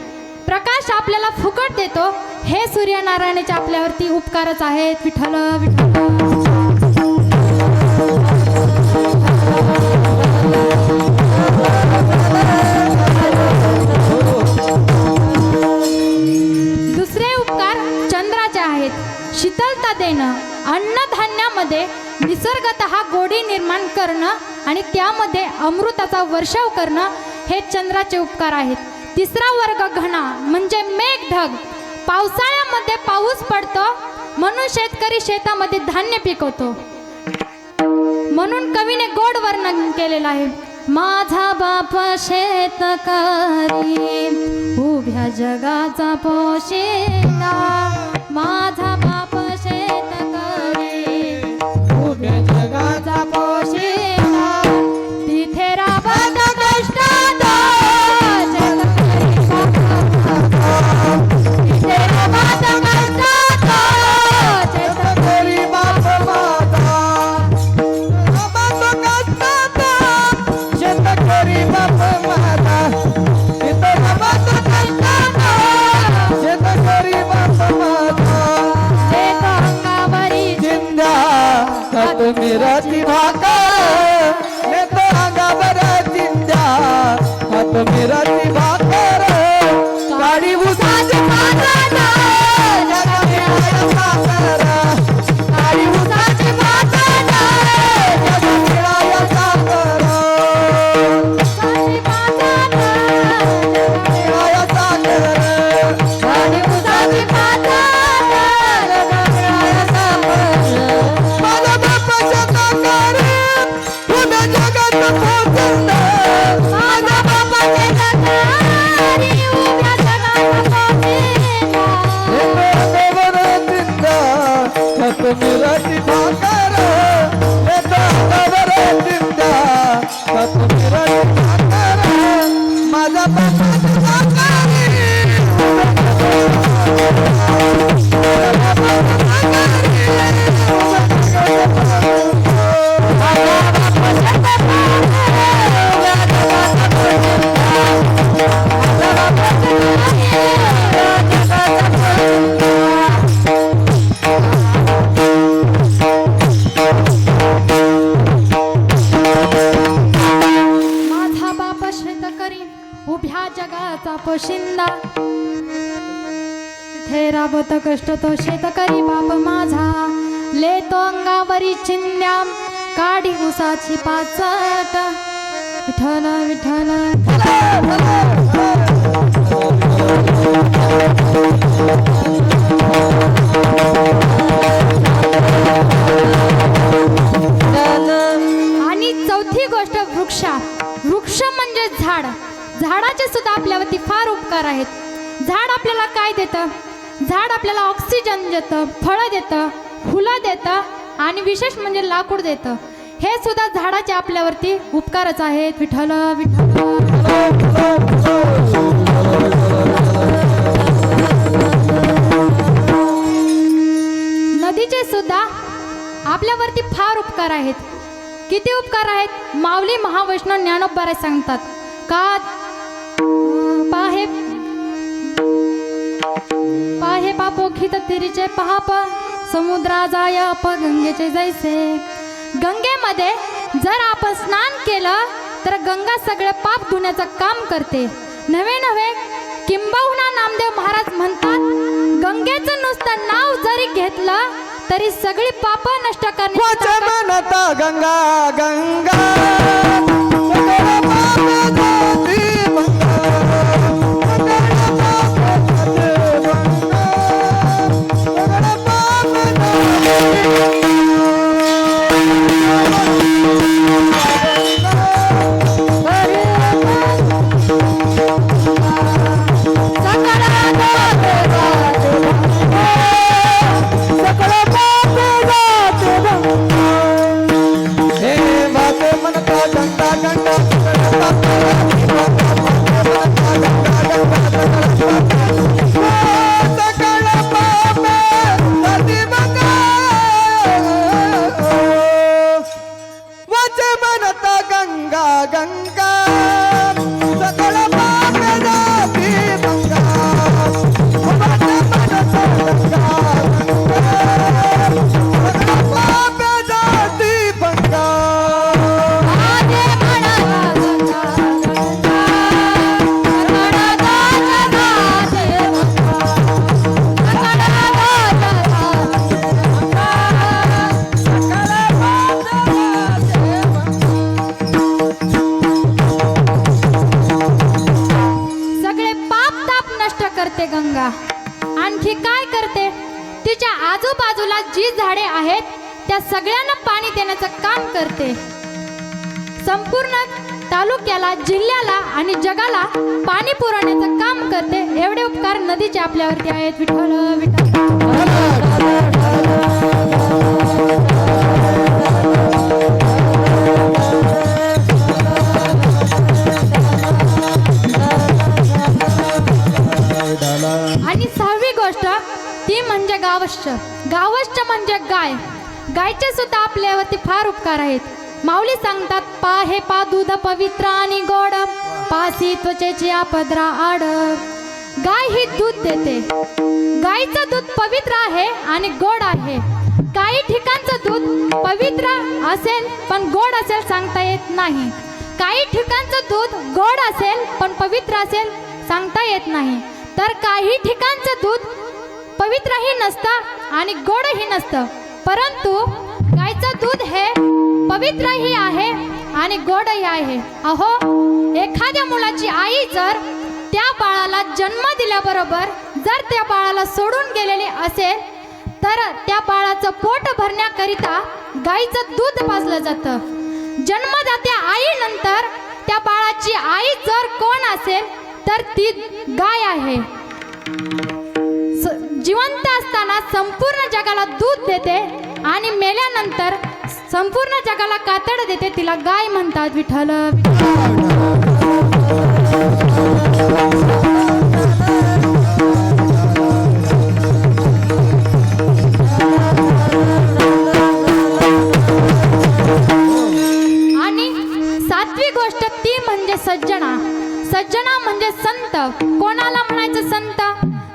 प्रकाश आपल्याला फुकट देतो. हे सूर्यनारायणाचे आपल्यावरती उपकारच आहेत. विठ्ठल विठ्ठल. दुसरे उपकार चंद्राचे आहेत. शीतलता देणं, अन्नधान्यामध्ये निसर्गतः गोडी निर्माण करणं आणि त्यामध्ये अमृताचा वर्षाव करणं हे चंद्राचे उपकार आहेत. तिसरा वर्ग घना म्हणजे मेघढग. पावसाळ्यामध्ये पाऊस पडतो म्हणून शेतकरी शेतामध्ये धान्य पिकवतो. म्हणून कवीने गोड वर्णन केलेलं आहे. माझा बाप शेतकरी उभ्या जगाचा पोशिंदा. माझा बाप शेतकरी उभ्या जगाचा पोशिंदा. तिथे राबत कष्टात तिथे राबत कष्टात शेतकरी बाप माझा बाप कष्टात. शेतकरी बाप माझा इथं बाप कष्टात. शेतकरी बाप माझा शेत अंगावरी जिंद्या खत मिराची भाकर. नेतो अंगावर जिंद्या खत मिराची भाकर. काळी उसाची भाकर. काळी उसाची भाकर. जगमिळाया साखर. मिळाया साखर. आणि उसाची पातळ मिळाया साखर. माझा बाप शेतकरी उभ्या जगात पोचंदा. माझा बाबा शेतकरी उभ्या जगाचा पोशिंदा. खत मिराची भाकर. खत मिराची भाकर. माझा बाप माझा बाप शेतकरी उभ्या जगाचा पोशिंदा. तिथे राबत कष्ट तो शेतकरी बाप माझा. लेतो अंगावरी चिंद्या काढी उसाची पाचट. विठ्ठल विठ्ठल. आणि चौथी गोष्ट वृक्ष म्हणजे झाड. झाडाचे सुद्धा आपल्यावरती फार उपकार आहेत. झाड आपल्याला काय देतं? झाड आपल्याला ऑक्सिजन देतं, फळं देतं, फुलं देतं आणि विशेष म्हणजे लाकूड देतं. हे सुद्धा झाडाचे आपल्यावरती उपकारच आहेत. विठ्ठल विठ्ठल. नदीचे सुद्धा आपल्यावरती फार उपकार आहेत. किती उपकार आहेत? माऊली महावैष्णव ज्ञानोबा सांगतात का पाहे पापोखित तिरीचे पाप समुद्रा जाय अप गंगेचे जैसे. गंगेमध्ये जर आपण स्नान केलं तर गंगा सगळे पाप धुण्याचं काम करते. नवे किंबहुना नामदेव महाराज म्हणतात गंगेचं नुसतं नाव जरी घेतलं तरी सगळी पाप नष्ट करण्याची म्हणता गंगा गंगा. सगळं पाप जाती गंगा. सगळं पाप जाती गंगा. सगळं पाप जाती सकळ आजूबाजूला जी झाडे आहेत त्या सगळ्यांना पाणी देण्याचं काम करते. संपूर्ण तालुक्याला, जिल्ह्याला आणि जगाला पाणी पुरवण्याचं काम करते. एवढे उपकार नदीचे आपल्यावरती आहेत. विठ्ठल विठ्ठल. आणि सहावी गोष्ट ती म्हणजे गावश्य. गावश्य म्हणजे गाय. गायचे सुद्धा आपल्यावरती फार उपकार आहेत. माऊली सांगतात, पा हे पा दूध पवित्र आणि गोड, पासी त्वचेची आपद्रा आड. गाय ही दूध देते. गायचं दूध पवित्र आहे आणि गोड आहे. काही ठिकाणचं दूध पवित्र असेल पण गोड असेल सांगता येत नाही. काही ठिकाणचं दूध गोड असेल पण पवित्र असेल सांगता येत नाही. तर काही ठिकाणचं दूध पवित्रही नसतं आणि गोडही नसतं, परंतु गायचं दूध हे पवित्रही आहे आणि गोडही आहे. अहो, एखाद्या मुलाची आई जर त्या बाळाला जन्म दिल्याबरोबर जर त्या बाळाला सोडून गेलेले असेल तर त्या बाळाचं पोट भरण्याकरिता गायीचं दूध पाजलं जातं. जन्मदात्या आईनंतर त्या बाळाची आई जर कोण असेल तर ती गाय आहे. जिवंत असताना संपूर्ण जगाला दूध देते आणि मेल्यानंतर संपूर्ण जगाला कातड देते. तिला गाय म्हणतात. विठ्ठल आणि सातवी गोष्ट ती म्हणजे सज्जना. सज्जना म्हणजे संत. कोणाला म्हणायचं संत?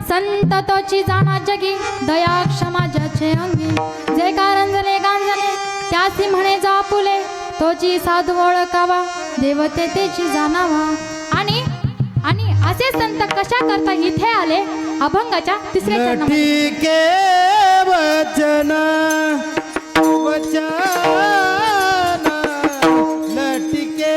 संत तोची जाणा जगी, दया क्षमा ज्याचे अंगी. जे कारंजले गांजले त्यासी म्हणे जा फुले, तोची साधू ओळखावा, देवते तेची जाणावा. आणि असे संत कशा करता इथे आले? अभंगाच्या तिसऱ्या चरणामध्ये. नटिके वचन वचन नटिके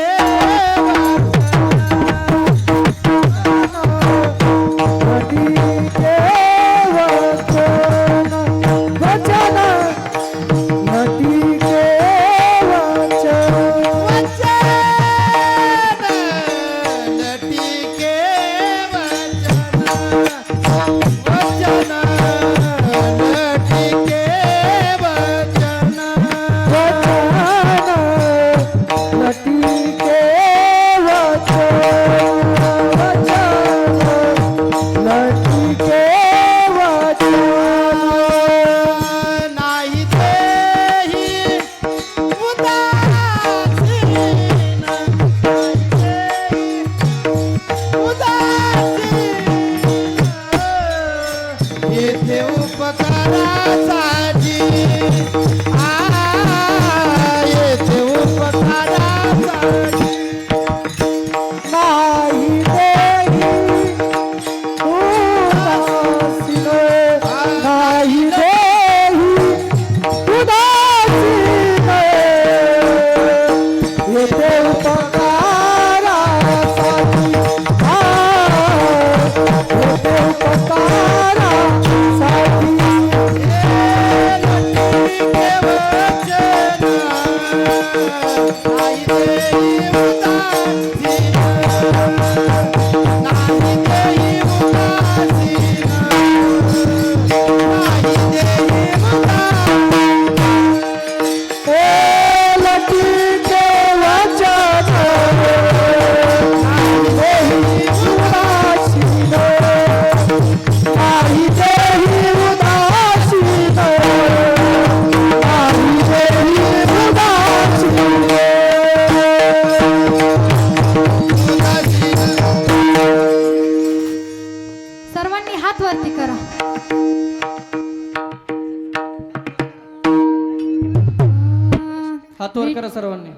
हात वर करा सर्वांनी.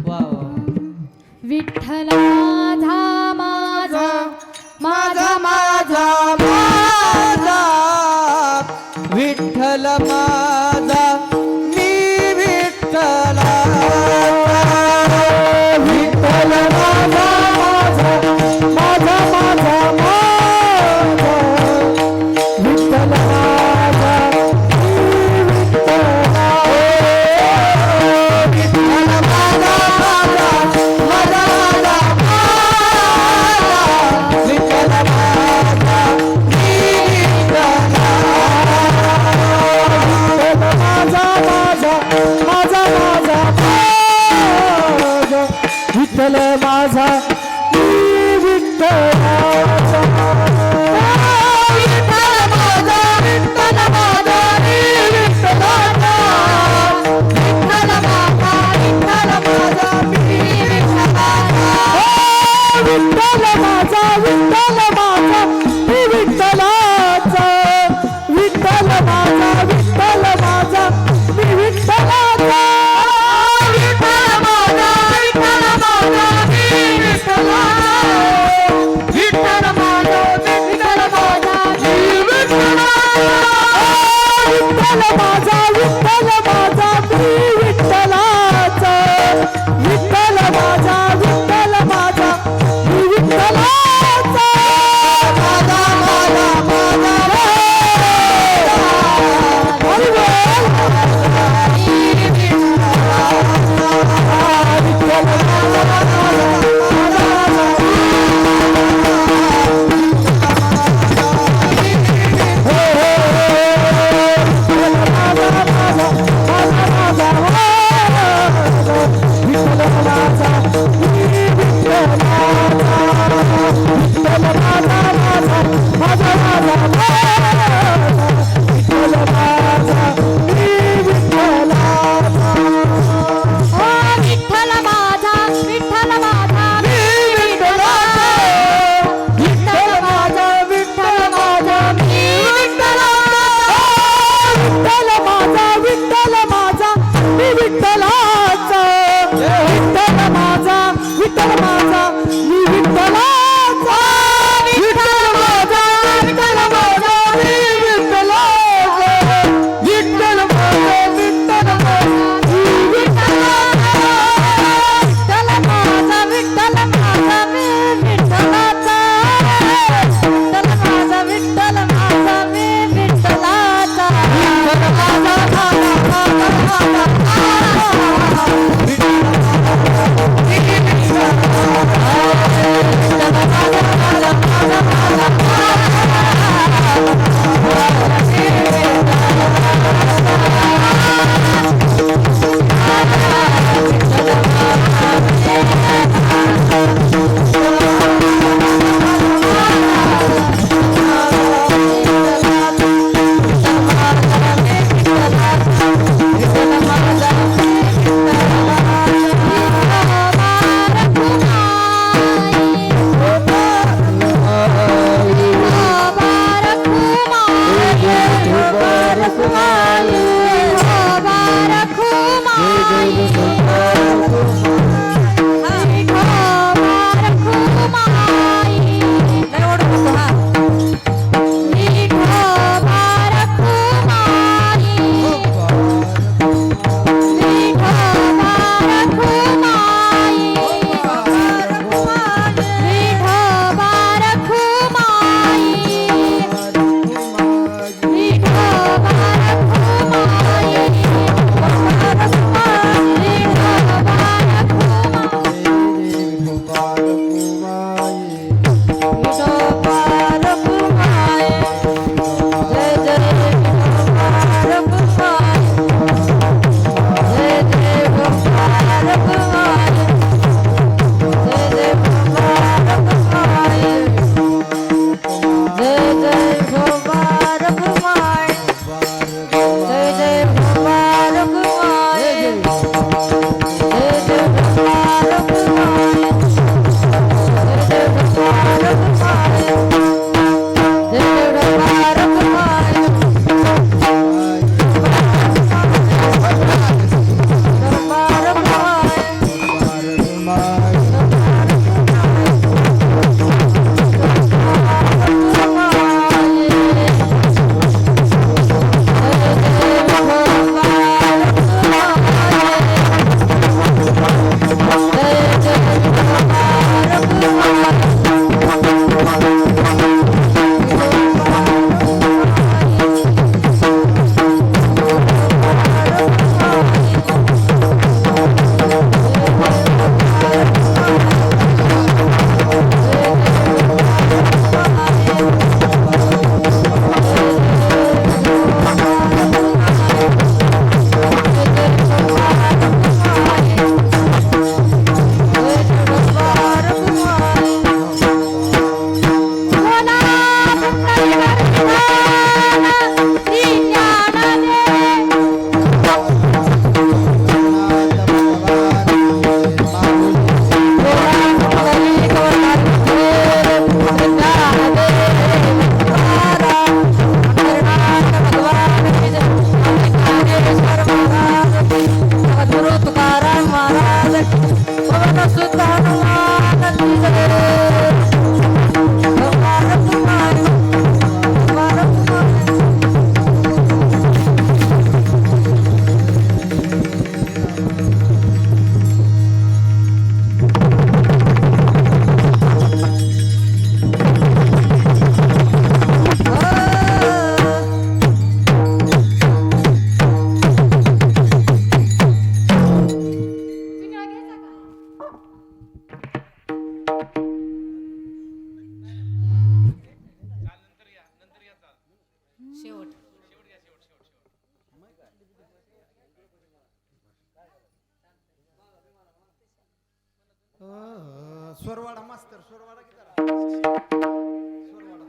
वा वा. विठ्ठल माझा माझा माझा माझा माझा विठ्ठल माझा मी विठ्ठला विठ्ठल माझा माझा माझा माझा माझा विठ्ठल माझा रखुमाई विठोबा रखुमाई विठोबा रखुमाई लय ओढ नको हा विठोबा रखुमाई विठोबा रखुमाई विठोबा रखुमाई विठोबा स्वरवाडा मास्तर स्वरवाडा की जरा स्वरवाडा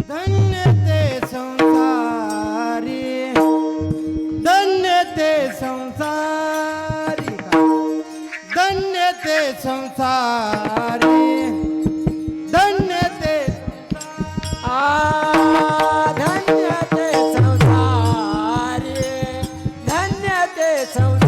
धन्य ते संसारी धन्य ते संसारी धन्य ते संसारी धन्य ते धन्य ते संसारी धन्य ते संसारी